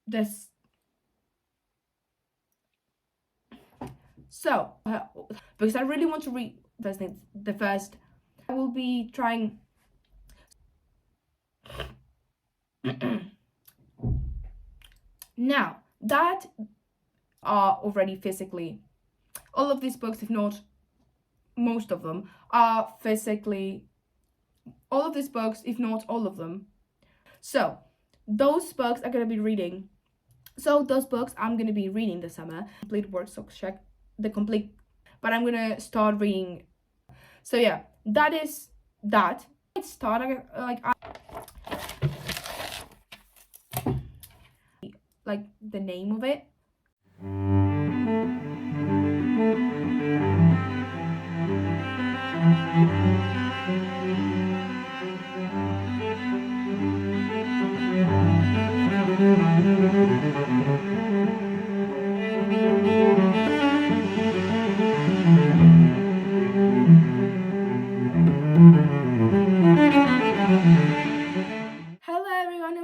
this. So, because I really want to read the first, I will be trying. Now, that are already physically, all of these books, if not most of them, are physically, all of these books, if not all of them. So, those books I'm going to be reading. So, those books I'm going to be reading this summer. Complete word, so check the complete, but I'm going to start reading. So, yeah, that is that. I start, like the name of it.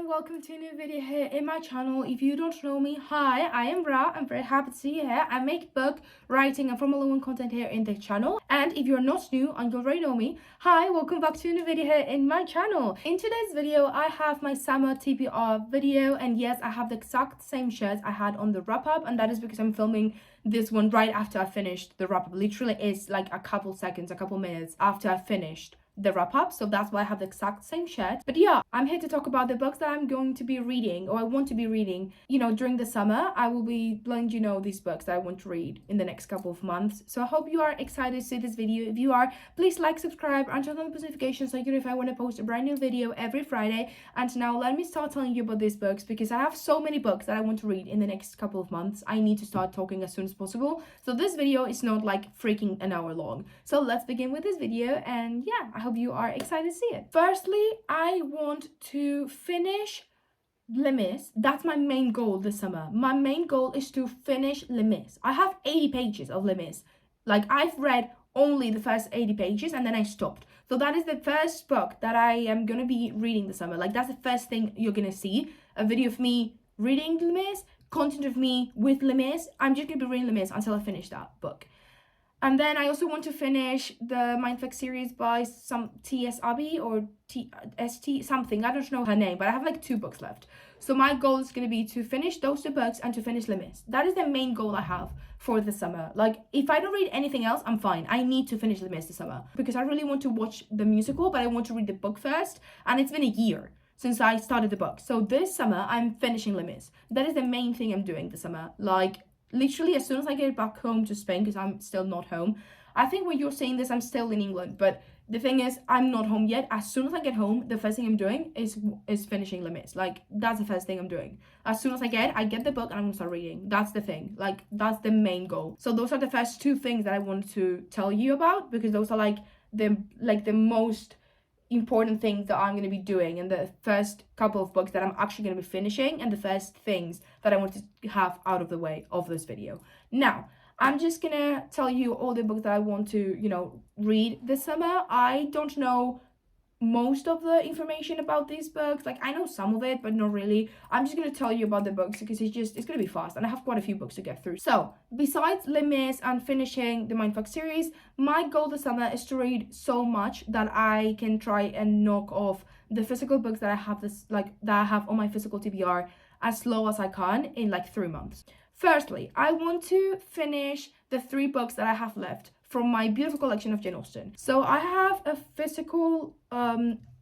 Welcome to a new video here in my channel. If you don't know me, hi, I am Ra. I'm very happy to see you here. I make book writing and Formula 1 content here in the channel. And if you're not new and you already know me, hi, welcome back to a new video here in my channel. In today's video, I have my summer TBR video, and yes, I have the exact same shirts I had on the wrap-up, and that is because I'm filming this one right after I finished the wrap-up. Literally is like a couple seconds, a couple minutes after I finished the wrap-up, so that's why I have the exact same shirt. But yeah, I'm here to talk about the books that I'm going to be reading, or I want to be reading, during the summer. I will be letting these books that I want to read in the next couple of months. So I hope you are excited to see this video. If you are, please like, subscribe, and turn on the notifications so you know if I want to post a brand new video every Friday. And now let me start telling you about these books, because I have so many books that I want to read in the next couple of months. I need to start talking as soon as possible, so this video is not like freaking an hour long. So let's begin with this video, and yeah, I hope you are excited to see it. Firstly, I want to finish Les Mis. That's my main goal this summer. My main goal is to finish Les Mis. I have 80 pages of Les Mis. Like, I've read only the first 80 pages and then I stopped. So that is the first book that I am gonna be reading this summer. Like, that's the first thing you're gonna see. A video of me reading Les Mis, content of me with Les Mis. I'm just gonna be reading Les Mis until I finish that book. And then I also want to finish the Mindfuck series by some T.S. Abbey or T.S.T. something. I don't know her name, but I have like 2 books left. So my goal is going to be to finish those 2 books and to finish Les Mis. That is the main goal I have for the summer. Like, if I don't read anything else, I'm fine. I need to finish Les Mis this summer because I really want to watch the musical, but I want to read the book first. And it's been a year since I started the book. So this summer, I'm finishing Les Mis. That is the main thing I'm doing this summer. Like, literally, as soon as I get back home to Spain, because I'm still not home. I think when you're saying this, I'm still in England, but the thing is, I'm not home yet. As soon as I get home, the first thing I'm doing is finishing Les Mis. Like, that's the first thing I'm doing. As soon as I get the book and I'm gonna start reading. That's the thing. Like, that's the main goal. So those are the first 2 things that I wanted to tell you about, because those are like the most important things that I'm going to be doing, and the first couple of books that I'm actually going to be finishing, and the first things that I want to have out of the way of this video. Now, I'm just going to tell you all the books that I want to, read this summer. I don't know most of the information about these books. Like, I know some of it, but not really. I'm just going to tell you about the books because it's going to be fast, and I have quite a few books to get through. So, besides Les Mis and finishing the Mindfuck series, my goal this summer is to read so much that I can try and knock off the physical books that I have on my physical TBR as slow as I can in like 3 months. Firstly, I want to finish the 3 books that I have left from my beautiful collection of Jane Austen. So I have a physical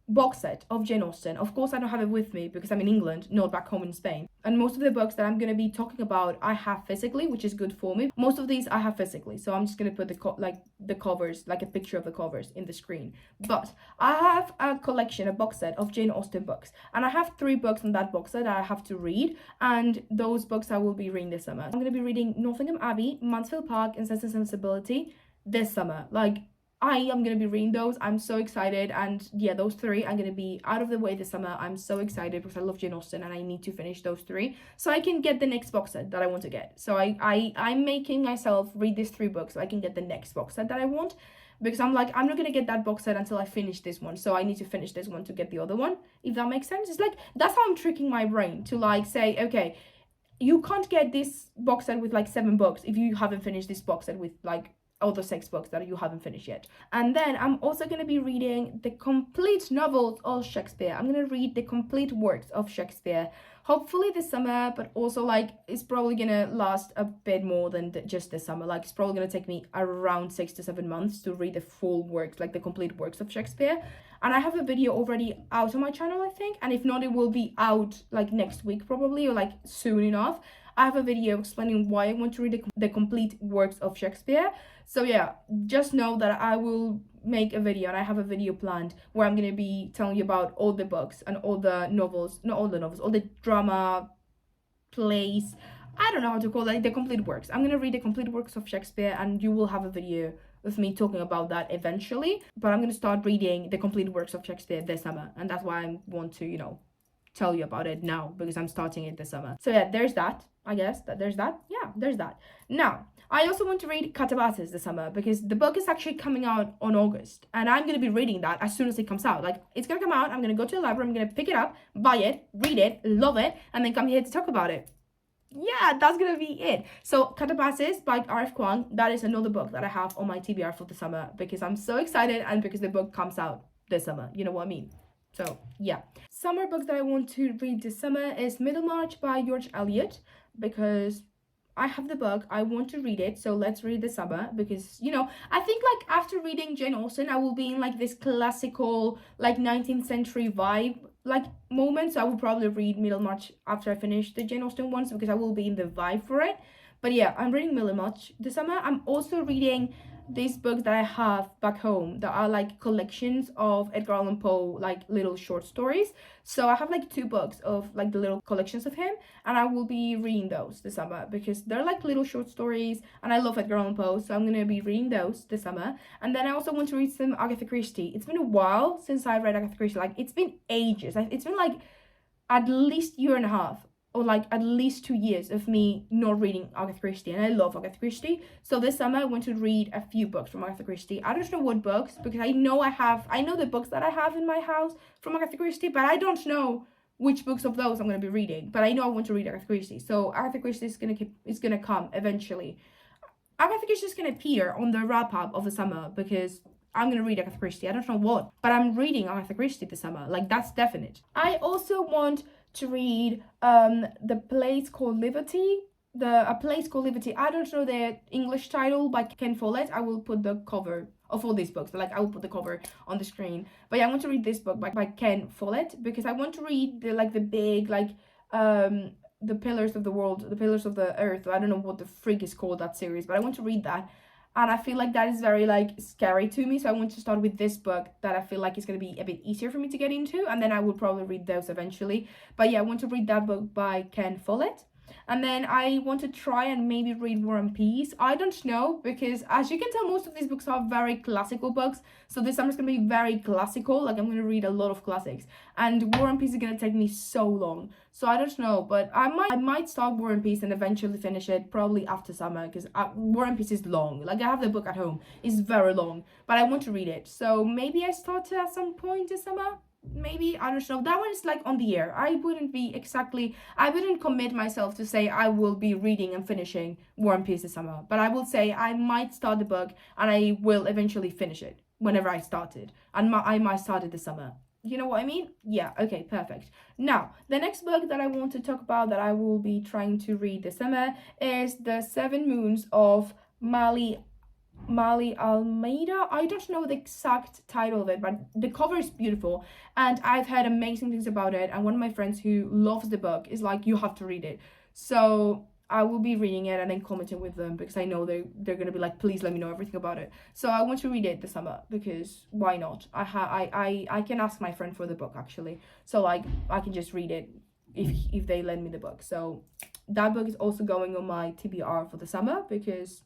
box set of Jane Austen. Of course, I don't have it with me because I'm in England, not back home in Spain. And most of the books that I'm going to be talking about, I have physically, which is good for me. Most of these I have physically, so I'm just going to put the covers, like a picture of the covers in the screen. But I have a collection, a box set of Jane Austen books, and I have 3 books in that box set that I have to read, and those books I will be reading this summer. I'm going to be reading Nottingham Abbey, Mansfield Park, and Sense and Sensibility this summer. Like, I am going to be reading those. I'm so excited. And yeah, those 3 are going to be out of the way this summer. I'm so excited because I love Jane Austen and I need to finish those 3 so I can get the next box set that I want to get. So I'm making myself read these 3 books so I can get the next box set that I want. because I'm like, I'm not gonna get that box set until I finish this one, so I need to finish this one to get the other one, if that makes sense. It's like, that's how I'm tricking my brain to like say, okay, you can't get this box set with like 7 books if you haven't finished this box set with like other 6 books that you haven't finished yet. And then I'm also going to be reading the complete novels of Shakespeare. I'm going to read the complete works of Shakespeare, hopefully this summer, but also like it's probably going to last a bit more than just this summer. Like it's probably going to take me around 6 to 7 months to read the full works, like the complete works of Shakespeare. And I have a video already out on my channel, I think, and if not, it will be out like next week probably, or like soon enough. I have a video explaining why I want to read the complete works of Shakespeare. So yeah, just know that I will make a video, and I have a video planned where I'm going to be telling you about all the books and all the novels, not all the novels, all the drama, plays, I don't know how to call it, the complete works. I'm going to read the complete works of Shakespeare, and you will have a video with me talking about that eventually. But I'm going to start reading the complete works of Shakespeare this summer, and that's why I want to, you know, tell you about it now, because I'm starting it this summer. So yeah, there's that. I guess that there's that. Yeah, there's that. Now, I also want to read Catabates this summer, because the book is actually coming out on August, and I'm going to be reading that as soon as it comes out. Like, it's going to come out, I'm going to go to the library, I'm going to pick it up, buy it, read it, love it, and then come here to talk about it. Yeah, that's going to be it. So, Catabates by R.F. Kuang, that is another book that I have on my TBR for the summer, because I'm so excited and because the book comes out this summer. You know what I mean? So, yeah. Summer books that I want to read this summer is Middlemarch by George Eliot, because I have the book, I want to read it, so let's read this summer, because, you know, I think, like, after reading Jane Austen, I will be in, like, this classical, like, 19th century vibe, like, moment, so I will probably read Middlemarch after I finish the Jane Austen ones, because I will be in the vibe for it. But yeah, I'm reading Middlemarch this summer. I'm also reading these books that I have back home that are like collections of Edgar Allan Poe, like little short stories. So I have like 2 books of like the little collections of him, and I will be reading those this summer because they're like little short stories, and I love Edgar Allan Poe, so I'm gonna be reading those this summer. And then I also want to read some Agatha Christie. It's been a while since I read Agatha Christie. Like, it's been ages. It's been like at least a year and a half, or like at least 2 years of me not reading Agatha Christie, and I love Agatha Christie. So this summer I want to read a few books from Agatha Christie. I don't know what books, because I know the books that I have in my house from Agatha Christie, but I don't know which books of those I'm going to be reading. But I know I want to read Agatha Christie. So Agatha Christie is gonna come eventually. Agatha Christie is gonna appear on the wrap up of the summer, because I'm going to read Agatha Christie. I don't know what, but I'm reading Agatha Christie this summer. Like, that's definite. I also want to read The Place Called Liberty. A Place Called Liberty. I don't know the English title by Ken Follett. I will put the cover of all these books. Like, I will put the cover on the screen. But yeah, I want to read this book by Ken Follett, because I want to read the big, like, the Pillars of the World, the Pillars of the Earth. I don't know what the freak is called, that series, but I want to read that. And I feel like that is very, like, scary to me. So I want to start with this book that I feel like is going to be a bit easier for me to get into. And then I will probably read those eventually. But yeah, I want to read that book by Ken Follett. And then I want to try and maybe read War and Peace. I don't know, because as you can tell, most of these books are very classical books. So this summer's going to be very classical. Like, I'm going to read a lot of classics. And War and Peace is going to take me so long. So I don't know, but I might start War and Peace and eventually finish it probably after summer, because War and Peace is long. Like, I have the book at home. It's very long, but I want to read it. So maybe I start it at some point this summer. Maybe, I don't know. That one is like on the air. I wouldn't commit myself to say I will be reading and finishing War and Peace this summer, but I will say I might start the book and I will eventually finish it whenever I start it, and I might start it this summer. You know what I mean? Yeah, okay, perfect. Now, the next book that I want to talk about that I will be trying to read this summer is The 7 Moons of Mali Almeida. I don't know the exact title of it, but the cover is beautiful, and I've heard amazing things about it, and one of my friends who loves the book is like, you have to read it. So I will be reading it and then commenting with them, because I know they're gonna be like, please let me know everything about it. So I want to read it this summer, because why not? I can ask my friend for the book, actually, so like I can just read it if they lend me the book. So that book is also going on my TBR for the summer, because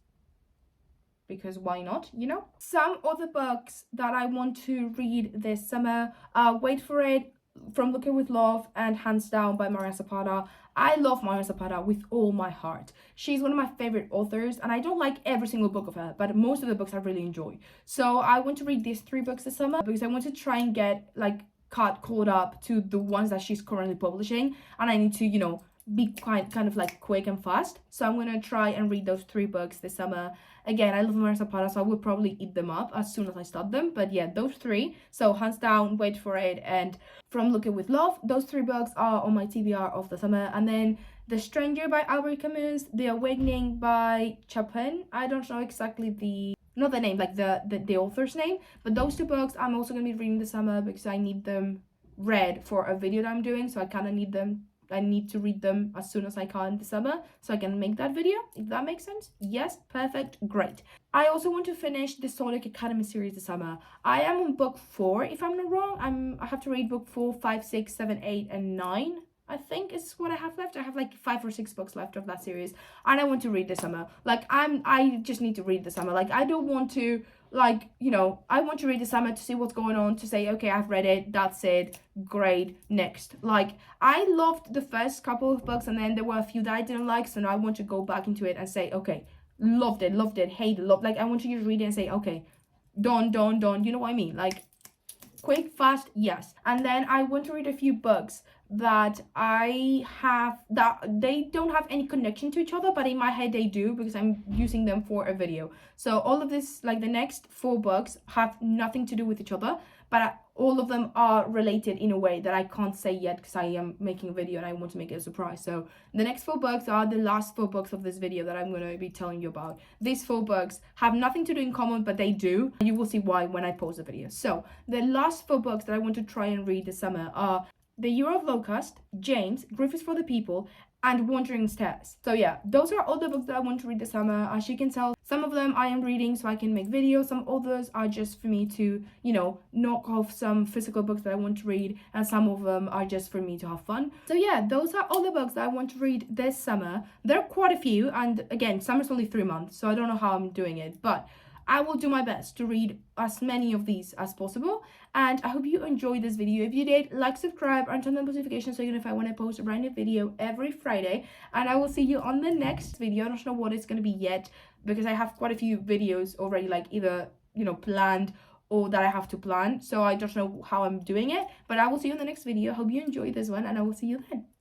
why not, you know? Some other books that I want to read this summer, wait for it, From Looking with Love and Hands Down by Maria Zapata. I love Maria Zapata with all my heart. She's one of my favorite authors, and I don't like every single book of her, but most of the books I really enjoy. So I want to read these 3 books this summer because I want to try and get like caught up to the ones that she's currently publishing, and I need to, you know, be kind of like quick and fast. So I'm gonna try and read those 3 books this summer. Again, I love Maria Zapata, so I will probably eat them up as soon as I start them. But yeah, those 3. So Hands Down, Wait for It, and From Looking with Love. Those 3 books are on my TBR of the summer. And then The Stranger by Albert Camus, The Awakening by Chapin. I don't know exactly not the name, like the author's name, but those 2 books I'm also gonna be reading this summer because I need them read for a video that I'm doing. So I kind of need them. I need to read them as soon as I can this summer so I can make that video, if that makes sense. Yes, perfect, great. I also want to finish the Sonic Academy series this summer. I am on book 4, if I'm not wrong. I have to read book 4, 5, 6, 7, 8, and 9. I think is what I have left. I have like 5 or 6 books left of that series, and I want to read this summer. Like I just need to read this summer. Like I don't want to, like, you know, I want to read the summer to see what's going on, to say, okay, I've read it, that's it, great, next. Like, I loved the first couple of books, and then there were a few that I didn't like, so now I want to go back into it and say, okay, loved it, hate it, like, I want to just read it and say, okay, done, you know what I mean? Like, quick, fast, yes. And then I want to read a few books that they don't have any connection to each other, but in my head they do because I'm using them for a video. So all of this, like the next 4 books, have nothing to do with each other, but all of them are related in a way that I can't say yet because I am making a video and I want to make it a surprise. So the next 4 books are the last 4 books of this video that I'm going to be telling you about. These 4 books have nothing to do in common, but they do. You will see why when I post the video. So the last 4 books that I want to try and read this summer are The Year of Locust, James, Grief is for the People, and Wandering Stairs. So yeah, those are all the books that I want to read this summer. As you can tell, some of them I am reading so I can make videos. Some others are just for me to, you know, knock off some physical books that I want to read, and some of them are just for me to have fun. So yeah, those are all the books that I want to read this summer. There are quite a few, and again, summer's only 3 months, so I don't know how I'm doing it, but I will do my best to read as many of these as possible. And I hope you enjoyed this video. If you did, like, subscribe, and turn on notifications so you notify when I post a brand new video every Friday. And I will see you on the next video. I don't know what it's going to be yet because I have quite a few videos already, like either, you know, planned or that I have to plan. So I don't know how I'm doing it. But I will see you in the next video. Hope you enjoyed this one, and I will see you then.